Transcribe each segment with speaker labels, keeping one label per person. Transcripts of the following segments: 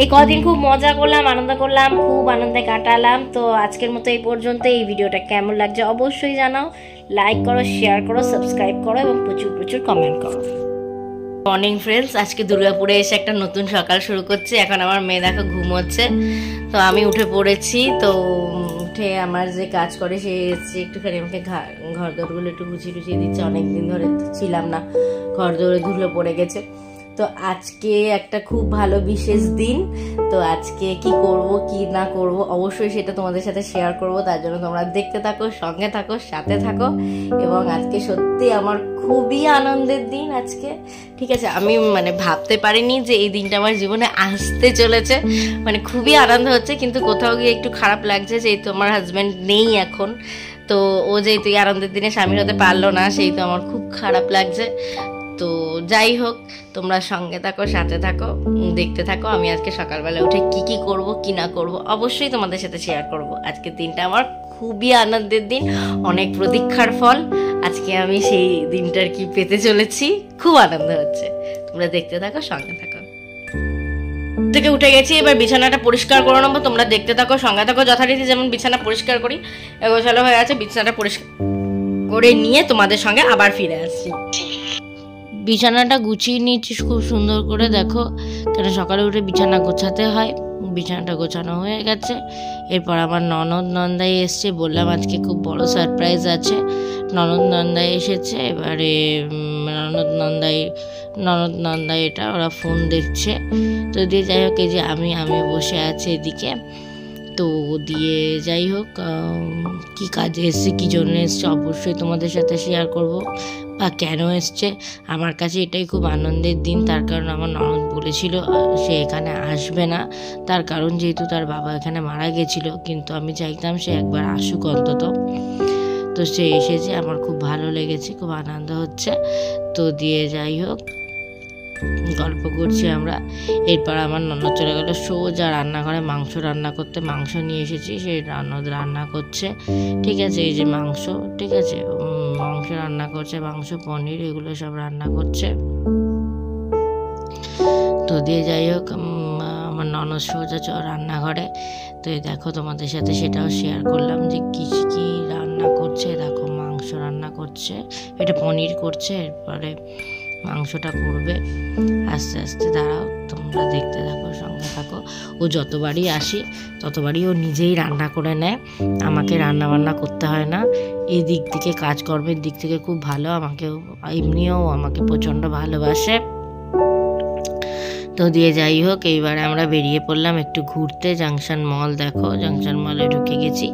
Speaker 1: এই কদিন খুব মজা করলাম, আনন্দ করলাম, খুব আনন্দে কাটালাম। তো আজকের মতো এই পর্যন্ত। এই ভিডিওটা কেমন লাগছে অবশ্যই জানাও, লাইক করো, শেয়ার করো, সাবস্ক্রাইব করো এবং প্রচুর প্রচুর কমেন্ট করো। মর্নিং ফ্রেন্ডস, আজকে দুর্গাপুরে এসে একটা নতুন সকাল শুরু করছি। এখন আমার মেয়ে দেখো ঘুমোচ্ছে, তো আমি উঠে পড়েছি। তো উঠে আমার যে কাজ করে সে এসছে, একটুখানি আমাকে ঘর দৌড়গুলো একটু গুছিয়ে টুছিয়ে দিচ্ছে। অনেকদিন ধরে ছিলাম না, ঘর দৌড়ে ধুলো পড়ে গেছে। তো আজকে একটা খুব ভালো বিশেষ দিন। তো আজকে কি করব কি না করব অবশ্যই সেটা তোমাদের সাথে শেয়ার করব। তার জন্য তোমরা দেখতে থাকো, সঙ্গে থাকো, সাথে থাকো। এবং আজকে সত্যি আমার খুবই আনন্দের দিন আজকে। ঠিক আছে, আমি ভাবতে পারিনি যে এই দিনটা আমার জীবনে আসতে চলেছে। খুবই আনন্দ হচ্ছে, কিন্তু কোথাও গিয়ে একটু খারাপ লাগছে যেহেতু আমার হাজব্যান্ড নেই এখন। তো ও যেহেতু এই আনন্দের দিনে সামিল হতে পারলো না, সেই তো আমার খুব খারাপ লাগছে। তো যাই হোক, তোমরা সঙ্গে থাকো, সাথে থাকো, দেখতে থাকো। আমি আজকে সকালবেলা উঠে কি কি করব কি না করব অবশ্যই তোমাদের সাথে শেয়ার করব। আজকের দিনটা আমার খুবই আনন্দের দিন, অনেক প্রতীক্ষার ফল। আজকে আমি সেই দিনটার কি পেতে চলেছি, খুব আনন্দ হচ্ছে। তোমরা দেখতে থাকো, সঙ্গে থাকো। থেকে উঠে গেছি, এবার বিছানাটা পরিষ্কার করে নেবো। তোমরা দেখতে থাকো, সঙ্গে থাকো। যথারীতি যেমন বিছানা পরিষ্কার করি, এগোছালো হয়ে আছে, বিছানাটা পরিষ্কার করে নিয়ে তোমাদের সঙ্গে আবার ফিরে আসছি। বিছানাটা গুছিয়ে নিয়েছি খুব সুন্দর করে, দেখো, কেন সকালে উঠে বিছানা গোছাতে হয়। বিছানাটা গোছানো হয়ে গেছে। এরপর আমার ননদ নন্দাই এসছে, বললাম আজকে খুব বড় সারপ্রাইজ আছে। ননদ নন্দাই এসেছে। এবারে ননদ নন্দাই এটা ওরা ফোন দেখছে। তো দিয়ে যাই হোক, এই যে আমি বসে আছি এদিকে। তো দিয়ে যাই হোক, কি কাজে এসছে, কী জন্য এসছে অবশ্যই তোমাদের সাথে শেয়ার করব, বা কেন এসছে। আমার কাছে এটাই খুব আনন্দের দিন। তার কারণ আমার ননদ বলেছিল সে এখানে আসবে না, তার কারণ যেহেতু তার বাবা এখানে মারা গেছিল। কিন্তু আমি চাইতাম সে একবার আসুক অন্তত। তো সে এসেছে, আমার খুব ভালো লেগেছে, খুব আনন্দ হচ্ছে। তো দিয়ে যাই হোক, গল্প করছি আমরা। এরপর আমার ননদ চলে গেল সোজা রান্নাঘরে মাংস রান্না করতে। মাংস নিয়ে এসেছি, সেই ননদ রান্না করছে। ঠিক আছে, এই যে মাংস, ঠিক আছে, মাংস রান্না করছে, মাংস, পনির, এগুলো সব রান্না করছে। তো দিয়ে যাই হোক, আমার ননদ সোজা রান্নাঘরে। তো এই দেখো, তোমাদের সাথে সেটাও শেয়ার করলাম যে কি কি রান্না করছে। দেখো, মাংস রান্না করছে, এটা পনির করছে, এরপরে মাংসটা করবে। আস্তে আস্তে দাঁড়াও, তোমরা দেখতে থাকো, সঙ্গে থাকো। ও যতবারই আসি ততবারই ও নিজেই রান্না করে নেয়, আমাকে রান্না বান্না করতে হয় না। এই দিক থেকে, কাজকর্মের দিক থেকে খুব ভালো। এমনিও আমাকে প্রচণ্ড ভালোবাসে। তো দিয়ে যাই হোক, এইবারে আমরা বেরিয়ে পড়লাম একটু ঘুরতে। জাংশন মল, দেখো, জাংশন মলে ঢুকে গেছি।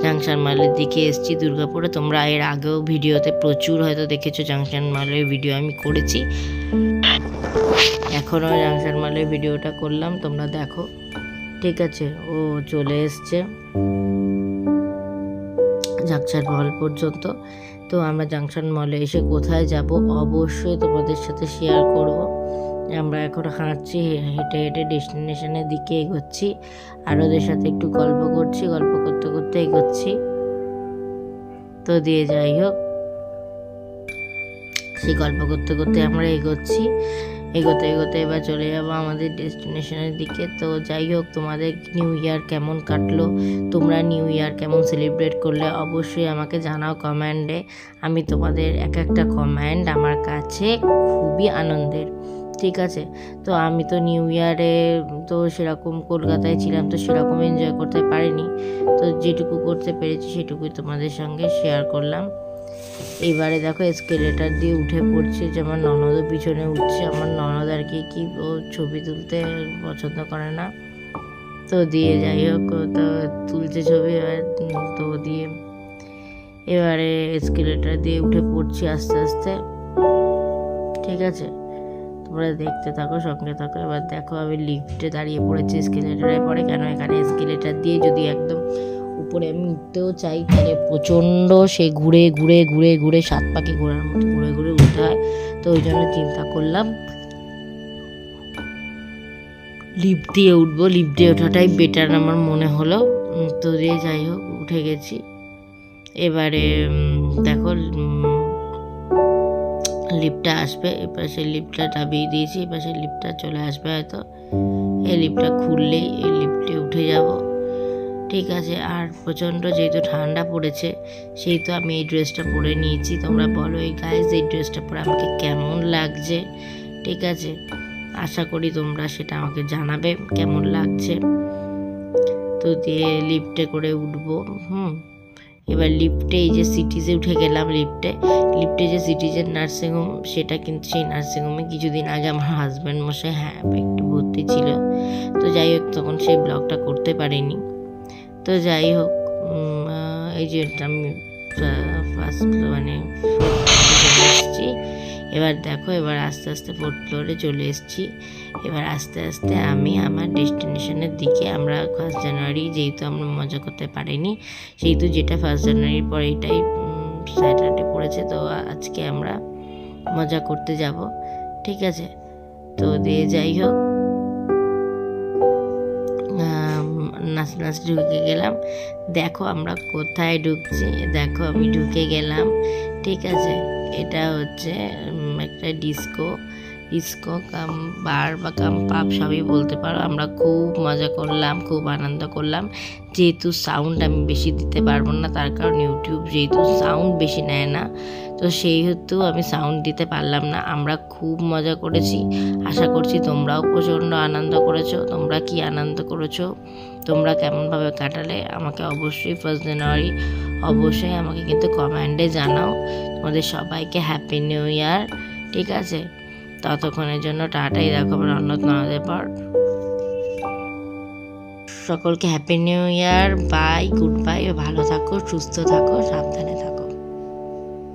Speaker 1: জাংশন মলের দিকে এসেছি দুর্গাপুরে। তোমরা এর আগেও ভিডিওতে প্রচুর হয়তো দেখেছো জাংশন মলের ভিডিও আমি করেছি। এখনও জাংশন মলের ভিডিওটা করলাম, তোমরা দেখো। ঠিক আছে, ও চলে এসছে জাংশন মল পর্যন্ত। তো আমরা জাংশন মলে এসে কোথায় যাব অবশ্যই তোমাদের সাথে শেয়ার করব। আমরা এখন হাঁটছি, হেঁটে হেঁটে ডেস্টিনেশনের দিকে এগোচ্ছি। আর ওদের সাথে একটু গল্প করছি, গল্প করতে করতে এগোচ্ছি। তো দিয়ে যাই হোক, সেই গল্প করতে করতে আমরা এগোচ্ছি। এগোতে এগোতে এবার চলে যাবো আমাদের ডেস্টিনেশনের দিকে। তো যাই হোক, তোমাদের নিউ ইয়ার কেমন কাটলো, তোমরা নিউ ইয়ার কেমন সেলিব্রেট করলে অবশ্যই আমাকে জানাও কমেন্টে। আমি তোমাদের এক একটা কমেন্ট আমার কাছে খুবই আনন্দের। ঠিক আছে, তো আমি তো নিউ ইয়ারে তো সেরকম কলকাতায় ছিলাম, তো সেরকম এনজয় করতে পারিনি। তো যেটুকু করতে পেরেছি সেটুকুই তোমাদের সঙ্গে শেয়ার করলাম। এইবারে দেখো, এসকেলেটার দিয়ে উঠে পড়ছে, যে আমার ননদও পিছনে উঠছে। আমার ননদ আর কি ও ছবি তুলতে পছন্দ করে না। তো দিয়ে যাই হোক, তো তুলছে ছবি। তো দিয়ে এবারে এসকেলেটার দিয়ে উঠে পড়ছি আস্তে আস্তে। ঠিক আছে, তোমরা দেখতে থাকো, সঙ্গে থাকো। এবার দেখো, আমি লিফটে দাঁড়িয়ে পড়েছি এসকেলেটারে পরে। কেন, এখানে এসকেলেটার দিয়ে যদি একদম উপরে আমি উঠতেও চাই তাহলে প্রচণ্ড সে ঘুরে ঘুরে ঘুরে ঘুরে, সাত পাখি ঘোরার মতো ঘুরে ঘুরে উঠতে হয়। তো ওই জন্য চিন্তা করলাম লিফট দিয়ে উঠবো। লিফট দিয়ে ওঠাটাই বেটার আমার মনে হলো। তো দিয়ে যাই হোক, উঠে গেছি। এবারে দেখো, লিফটটা আসবে। এপাশে লিফটটা চাবিয়ে দিয়েছি, এপাশে লিফটটা চলে আসবে হয়তো। এই লিফটটা খুললেই এই লিফটে উঠে যাব, ঠিক আছে। আর প্রচণ্ড যেহেতু ঠান্ডা পড়েছে সেহেতু আমি এই ড্রেসটা পরে নিয়েছি। তোমরা বলো এই গাইজ এই ড্রেসটা পরে আমাকে কেমন লাগছে, ঠিক আছে। আশা করি তোমরা সেটা আমাকে জানাবে কেমন লাগছে। তো দিয়ে লিফটে করে উঠবো। এবার লিফটে এই যে সিটিজে উঠে গেলাম। লিফটে যে সিটিজের নার্সিংহোম, সেটা কিন্তু সেই নার্সিংহোমে কিছুদিন আগে আমার হাজব্যান্ড মশাই একটু ভর্তি ছিল। তো যাই হোক তখন সেই ব্লগটা করতে পারিনি। তো যাই হোক এই যে আমি ফার্স্ট মানে চলে এসেছি। এবার দেখো এবার আস্তে আস্তে 4th ফ্লোরে চলে এসেছি। এবার আস্তে আস্তে আমি আমার ডেস্টিনেশনের দিকে, আমরা 1 জানুয়ারি যেহেতু আমরা মজা করতে পারিনি, সেহেতু যেটা 1 জানুয়ারির পর এটাই স্যাটারডে পড়েছে, তো আজকে আমরা মজা করতে যাব, ঠিক আছে। তো দিয়ে যাই হোক নাচতে ঢুকে গেলাম। দেখো আমরা কোথায় ঢুকছি, দেখো আমি ঢুকে গেলাম, ঠিক আছে। এটা হচ্ছে একটা ডিস্কো কাম বার বা কাম পাব সবই বলতে পারো। আমরা খুব মজা করলাম, খুব আনন্দ করলাম। যেহেতু সাউন্ড আমি বেশি দিতে পারবো না, তার কারণ ইউটিউব যেহেতু সাউন্ড বেশি নেয় না, তো সেই হেতু আমি সাউন্ড দিতে পারলাম না। আমরা খুব মজা করেছি, আশা করছি তোমরাও প্রচণ্ড আনন্দ করেছো। তোমরা কি আনন্দ করেছো, তোমরা কেমনভাবে কাটালে আমাকে অবশ্যই 1 জানুয়ারি অবশ্যই আমাকে কিন্তু কমেন্টে জানাও। তোমাদের সবাইকে হ্যাপি নিউ ইয়ার, ঠিক আছে। ততক্ষণের জন্য টাটাই, দেখো আমাদের পর সকলকে happy new year, bye, good bye. ভালো থাকো, সুস্থ থাকো, সাবধানে থাকো।